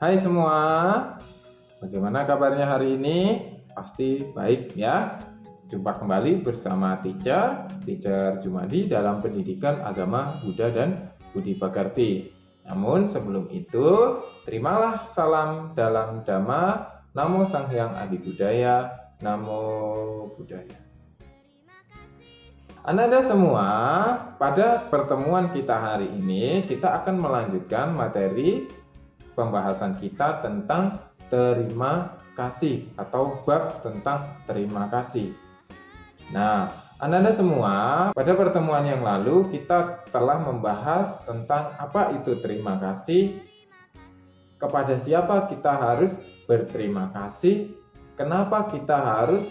Hai semua, bagaimana kabarnya hari ini? Pasti baik ya. Jumpa kembali bersama Teacher Jumadi dalam pendidikan agama Buddha dan Budi Pekerti. Namun sebelum itu, terimalah salam dalam Dhamma, Namo Sang Hyang Adi Budaya, Namo Buddhaya. Ananda semua, pada pertemuan kita hari ini, kita akan melanjutkan materi pembahasan kita tentang terima kasih atau bab tentang terima kasih. Nah, Ananda semua, pada pertemuan yang lalu kita telah membahas tentang apa itu terima kasih, kepada siapa kita harus berterima kasih, kenapa kita harus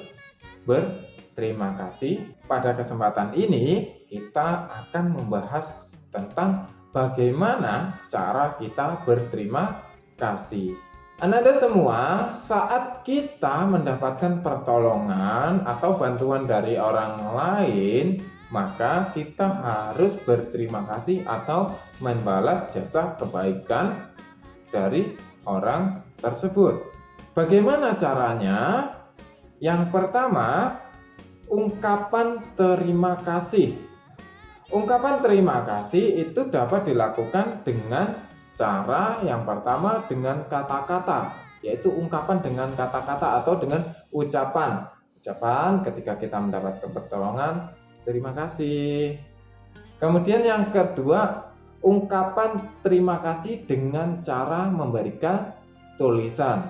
berterima kasih. Pada kesempatan ini kita akan membahas tentang bagaimana cara kita berterima kasih. Ananda semua, saat kita mendapatkan pertolongan atau bantuan dari orang lain, maka kita harus berterima kasih atau membalas jasa kebaikan dari orang tersebut. Bagaimana caranya? Yang pertama, ungkapan terima kasih. Ungkapan terima kasih itu dapat dilakukan dengan cara yang pertama dengan kata-kata, yaitu ungkapan dengan kata-kata atau dengan ucapan. Ucapan ketika kita mendapatkan pertolongan, terima kasih. Kemudian yang kedua, ungkapan terima kasih dengan cara memberikan tulisan.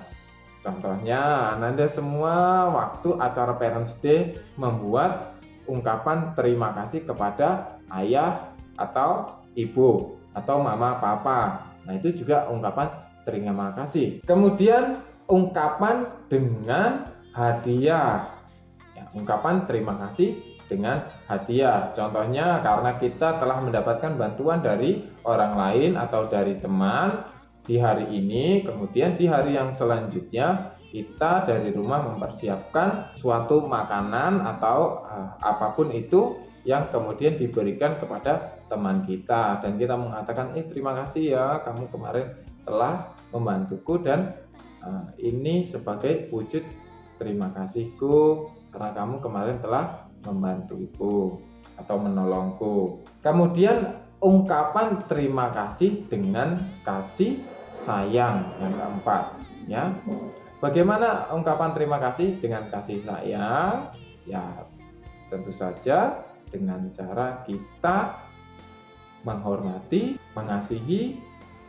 Contohnya, Ananda semua waktu acara Parents Day membuat ungkapan terima kasih kepada ayah atau ibu atau mama papa. Nah, itu juga ungkapan terima kasih. Kemudian ungkapan dengan hadiah. Ya, ungkapan terima kasih dengan hadiah. Contohnya karena kita telah mendapatkan bantuan dari orang lain atau dari teman di hari ini, kemudian di hari yang selanjutnya kita dari rumah mempersiapkan suatu makanan atau apapun itu yang kemudian diberikan kepada teman kita, dan kita mengatakan terima kasih ya, kamu kemarin telah membantuku dan ini sebagai wujud terima kasihku karena kamu kemarin telah membantuku atau menolongku. Kemudian ungkapan terima kasih dengan kasih sayang yang keempat ya. Bagaimana ungkapan terima kasih dengan kasih sayang? Ya, tentu saja dengan cara kita menghormati, mengasihi,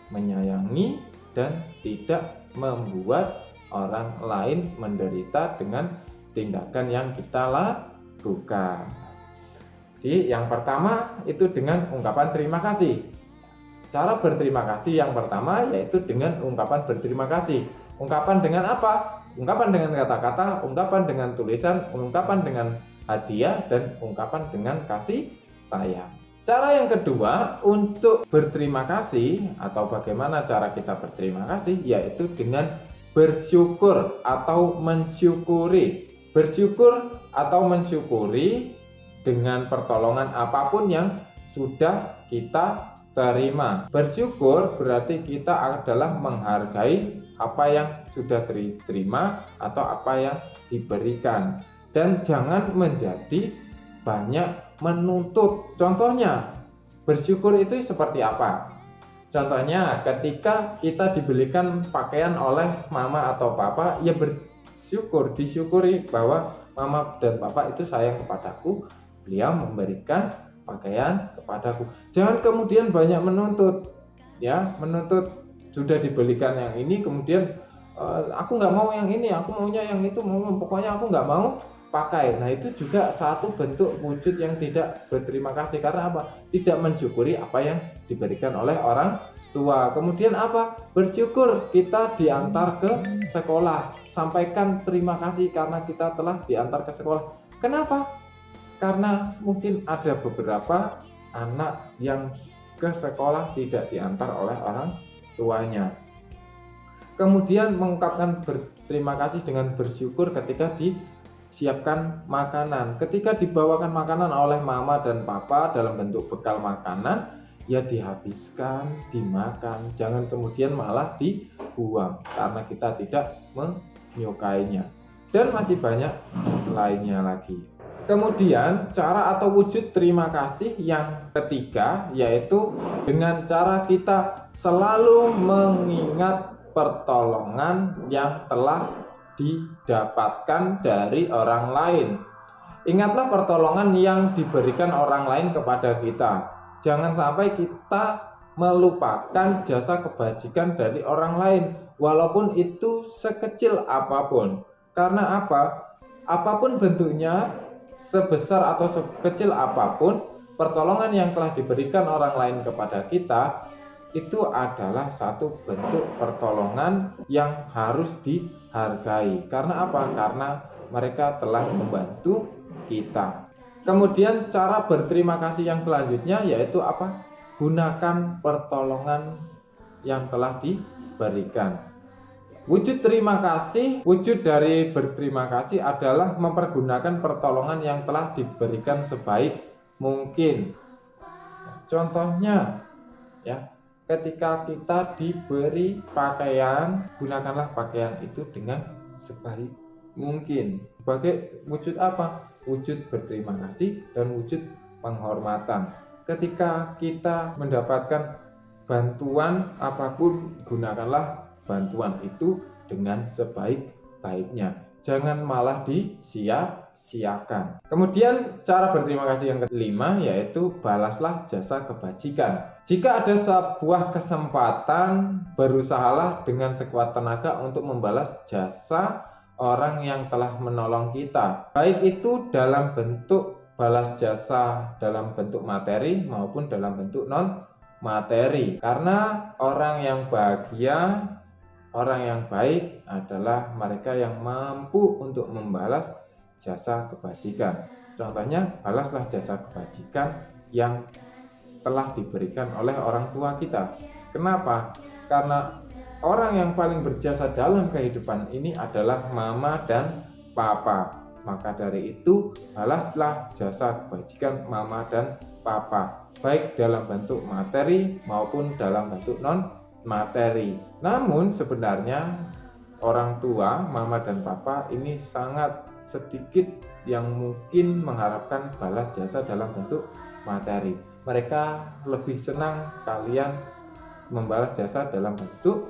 menyayangi, dan tidak membuat orang lain menderita dengan tindakan yang kita lakukan. Jadi yang pertama itu dengan ungkapan terima kasih. Cara berterima kasih yang pertama yaitu dengan ungkapan berterima kasih. Ungkapan dengan apa? Ungkapan dengan kata-kata, ungkapan dengan tulisan, ungkapan dengan hadiah, dan ungkapan dengan kasih sayang. Cara yang kedua untuk berterima kasih atau bagaimana cara kita berterima kasih yaitu dengan bersyukur atau mensyukuri. Bersyukur atau mensyukuri dengan pertolongan apapun yang sudah kita terima. Bersyukur berarti kita adalah menghargai apa yang sudah diterima atau apa yang diberikan, dan jangan menjadi banyak menuntut. Contohnya, bersyukur itu seperti apa? Contohnya, ketika kita dibelikan pakaian oleh mama atau papa, ya bersyukur, disyukuri bahwa mama dan papa itu sayang kepadaku, beliau memberikan pakaian kepadaku. Jangan kemudian banyak menuntut, ya, menuntut sudah dibelikan yang ini, kemudian aku nggak mau yang ini, aku maunya yang itu, pokoknya aku nggak mau pakai. Nah, itu juga satu bentuk wujud yang tidak berterima kasih. Karena apa? Tidak mensyukuri apa yang diberikan oleh orang tua. Kemudian apa? Bersyukur kita diantar ke sekolah. Sampaikan terima kasih karena kita telah diantar ke sekolah. Kenapa? Karena mungkin ada beberapa anak yang ke sekolah tidak diantar oleh orang tuanya. Kemudian mengungkapkan berterima kasih dengan bersyukur ketika disiapkan makanan. Ketika dibawakan makanan oleh mama dan papa dalam bentuk bekal makanan, ya dihabiskan, dimakan, jangan kemudian malah dibuang karena kita tidak menyukainya. Dan masih banyak lainnya lagi. Kemudian cara atau wujud terima kasih yang ketiga yaitu dengan cara kita selalu mengingat pertolongan yang telah didapatkan dari orang lain. Ingatlah pertolongan yang diberikan orang lain kepada kita. Jangan sampai kita melupakan jasa kebajikan dari orang lain, walaupun itu sekecil apapun. Karena apa? Apapun bentuknya, sebesar atau sekecil apapun, pertolongan yang telah diberikan orang lain kepada kita itu adalah satu bentuk pertolongan yang harus dihargai. Karena apa? Karena mereka telah membantu kita. Kemudian cara berterima kasih yang selanjutnya yaitu apa? Gunakan pertolongan yang telah diberikan. Wujud terima kasih, wujud dari berterima kasih adalah mempergunakan pertolongan yang telah diberikan sebaik mungkin. Contohnya, ya, ketika kita diberi pakaian, gunakanlah pakaian itu dengan sebaik mungkin. Sebagai wujud apa? Wujud berterima kasih dan wujud penghormatan. Ketika kita mendapatkan bantuan apapun, gunakanlah bantuan itu dengan sebaik-baiknya. Jangan malah disia-siakan. Kemudian cara berterima kasih yang kelima yaitu balaslah jasa kebajikan. Jika ada sebuah kesempatan, berusahalah dengan sekuat tenaga untuk membalas jasa orang yang telah menolong kita. Baik itu dalam bentuk balas jasa dalam bentuk materi maupun dalam bentuk non materi. Karena orang yang bahagia, orang yang baik adalah mereka yang mampu untuk membalas jasa kebajikan. Contohnya, balaslah jasa kebajikan yang telah diberikan oleh orang tua kita. Kenapa? Karena orang yang paling berjasa dalam kehidupan ini adalah mama dan papa. Maka dari itu, balaslah jasa kebajikan mama dan papa, baik dalam bentuk materi maupun dalam bentuk non materi. Namun sebenarnya orang tua, mama dan papa ini sangat sedikit yang mungkin mengharapkan balas jasa dalam bentuk materi. Mereka lebih senang kalian membalas jasa dalam bentuk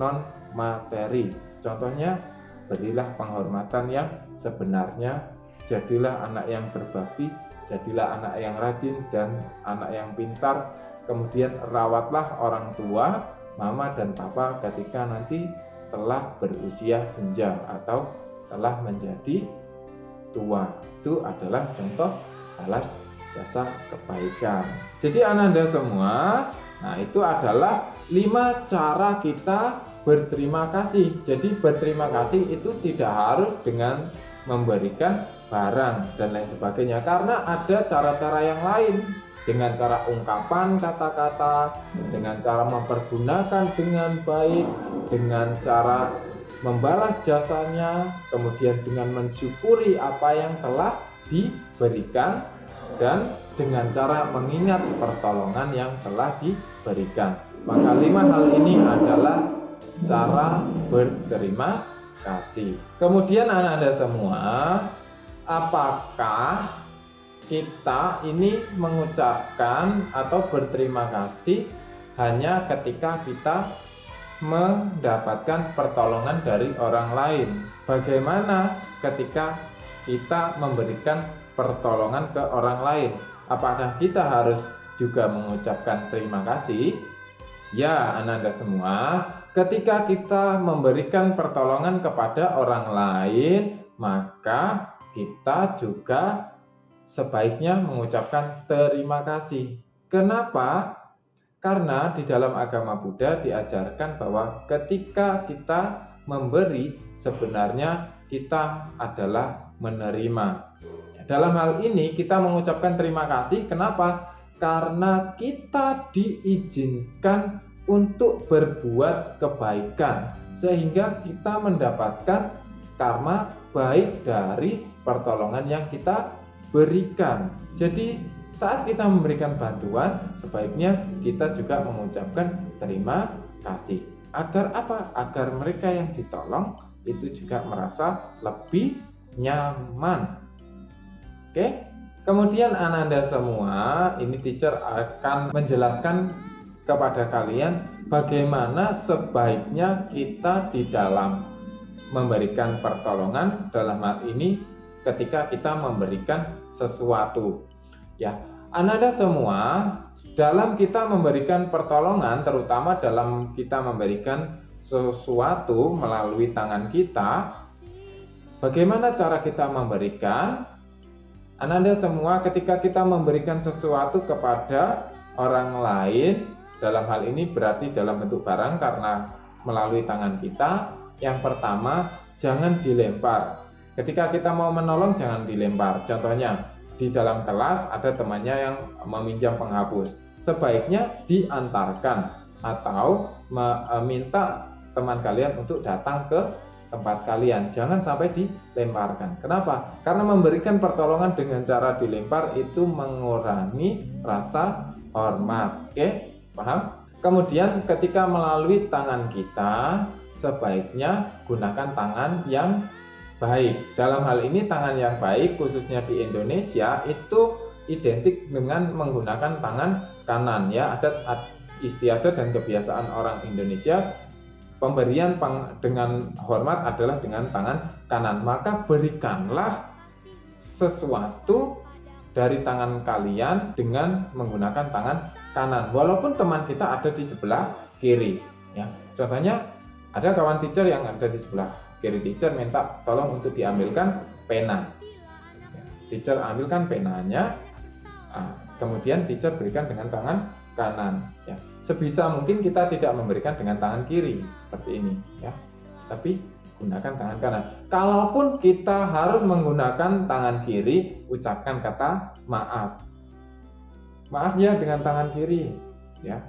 non materi. Contohnya, berilah penghormatan yang sebenarnya, jadilah anak yang berbakti, jadilah anak yang rajin dan anak yang pintar. Kemudian rawatlah orang tua, mama dan papa ketika nanti telah berusia senja atau telah menjadi tua. Itu adalah contoh balas jasa kebaikan. Jadi Ananda semua, nah itu adalah 5 cara kita berterima kasih. Jadi berterima kasih itu tidak harus dengan memberikan barang dan lain sebagainya, karena ada cara-cara yang lain. Dengan cara ungkapan kata-kata, dengan cara mempergunakan dengan baik, dengan cara membalas jasanya, kemudian dengan mensyukuri apa yang telah diberikan, dan dengan cara mengingat pertolongan yang telah diberikan. Maka 5 hal ini adalah cara berterima kasih. Kemudian anak-anak semua, apakah kita ini mengucapkan atau berterima kasih hanya ketika kita mendapatkan pertolongan dari orang lain? Bagaimana ketika kita memberikan pertolongan ke orang lain? Apakah kita harus juga mengucapkan terima kasih? Ya, Ananda semua, ketika kita memberikan pertolongan kepada orang lain, maka kita juga sebaiknya mengucapkan terima kasih. Kenapa? Karena di dalam agama Buddha diajarkan bahwa ketika kita memberi, sebenarnya kita adalah menerima. Dalam hal ini kita mengucapkan terima kasih. Kenapa? Karena kita diizinkan untuk berbuat kebaikan, sehingga kita mendapatkan karma baik dari pertolongan yang kita berikan. Jadi saat kita memberikan bantuan, sebaiknya kita juga mengucapkan terima kasih. Agar apa? Agar mereka yang ditolong itu juga merasa lebih nyaman. Oke? Kemudian Ananda semua, ini teacher akan menjelaskan kepada kalian bagaimana sebaiknya kita di dalam memberikan pertolongan, dalam hal ini ketika kita memberikan sesuatu. Ya, Ananda semua, dalam kita memberikan pertolongan, terutama dalam kita memberikan sesuatu melalui tangan kita, bagaimana cara kita memberikan? Ananda semua, ketika kita memberikan sesuatu kepada orang lain, dalam hal ini berarti dalam bentuk barang karena melalui tangan kita, yang pertama, jangan dilempar. Ketika kita mau menolong, jangan dilempar. Contohnya, di dalam kelas ada temannya yang meminjam penghapus. Sebaiknya diantarkan atau meminta teman kalian untuk datang ke tempat kalian, jangan sampai dilemparkan. Kenapa? Karena memberikan pertolongan dengan cara dilempar itu mengurangi rasa hormat. Oke, paham? Kemudian ketika melalui tangan kita, sebaiknya gunakan tangan yang baik. Dalam hal ini tangan yang baik khususnya di Indonesia itu identik dengan menggunakan tangan kanan ya. Adat istiadat dan kebiasaan orang Indonesia, pemberian dengan hormat adalah dengan tangan kanan. Maka berikanlah sesuatu dari tangan kalian dengan menggunakan tangan kanan, walaupun teman kita ada di sebelah kiri. Ya, contohnya ada kawan teacher yang ada di sebelah kiri teacher minta tolong untuk diambilkan pena. Teacher ambilkan penanya, kemudian teacher berikan dengan tangan kanan. Ya, sebisa mungkin kita tidak memberikan dengan tangan kiri seperti ini ya, tapi gunakan tangan kanan. Kalaupun kita harus menggunakan tangan kiri, ucapkan kata maaf. Maaf ya dengan tangan kiri ya.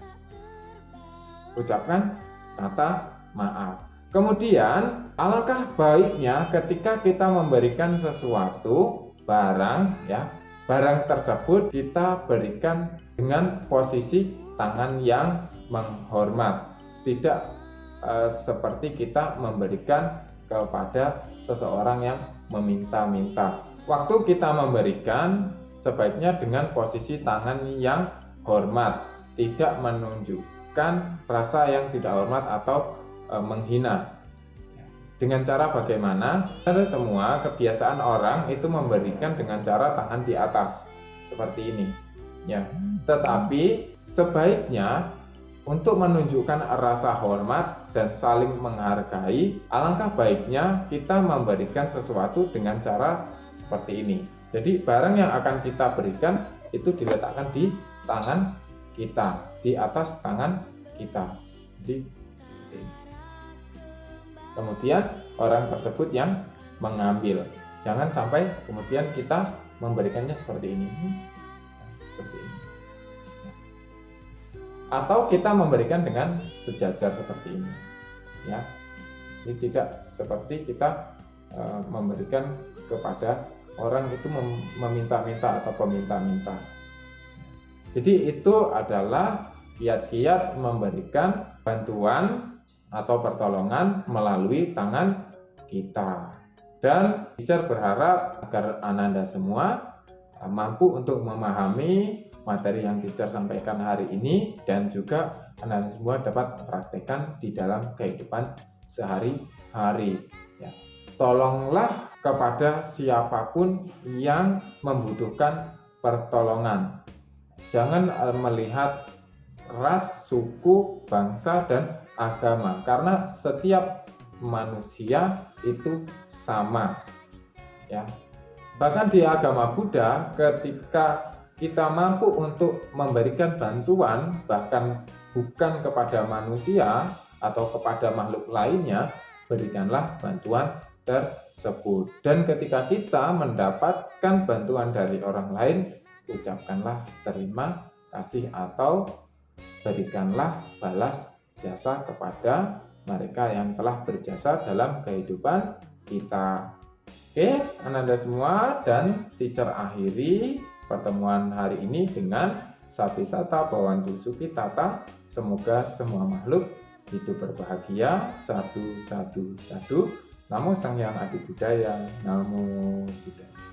Ucapkan kata maaf. Kemudian alangkah baiknya ketika kita memberikan sesuatu barang ya, barang tersebut kita berikan dengan posisi tangan yang menghormat, tidak seperti kita memberikan kepada seseorang yang meminta-minta. Waktu kita memberikan sebaiknya dengan posisi tangan yang hormat, tidak menunjukkan rasa yang tidak hormat atau menghina. Dengan cara bagaimana? Ada semua kebiasaan orang itu memberikan dengan cara tangan di atas seperti ini ya. Tetapi sebaiknya untuk menunjukkan rasa hormat dan saling menghargai, alangkah baiknya kita memberikan sesuatu dengan cara seperti ini. Jadi barang yang akan kita berikan itu diletakkan di tangan kita, di atas tangan kita. Jadi, kemudian orang tersebut yang mengambil. Jangan sampai kemudian kita memberikannya seperti ini. Seperti ini. Atau kita memberikan dengan sejajar seperti ini ya. Jadi tidak seperti kita memberikan kepada orang itu meminta-minta atau peminta-minta. Jadi itu adalah kiat-kiat memberikan bantuan atau pertolongan melalui tangan kita. Dan teacher berharap agar Ananda semua mampu untuk memahami materi yang teacher sampaikan hari ini, dan juga Ananda semua dapat praktekkan di dalam kehidupan sehari-hari ya. Tolonglah kepada siapapun yang membutuhkan pertolongan. Jangan melihat ras, suku, bangsa, dan agama, karena setiap manusia itu sama ya. Bahkan di agama Buddha, ketika kita mampu untuk memberikan bantuan bahkan bukan kepada manusia atau kepada makhluk lainnya, berikanlah bantuan tersebut. Dan ketika kita mendapatkan bantuan dari orang lain, ucapkanlah terima kasih atau berikanlah balas jasa kepada mereka yang telah berjasa dalam kehidupan kita. Oke, Ananda semua, dan teacher akhiri pertemuan hari ini dengan Sapisata Bawantu Suki Tata. Semoga semua makhluk hidup berbahagia. Satu. Namo Sang Hyang Adi Budaya. Namo Buddhaya.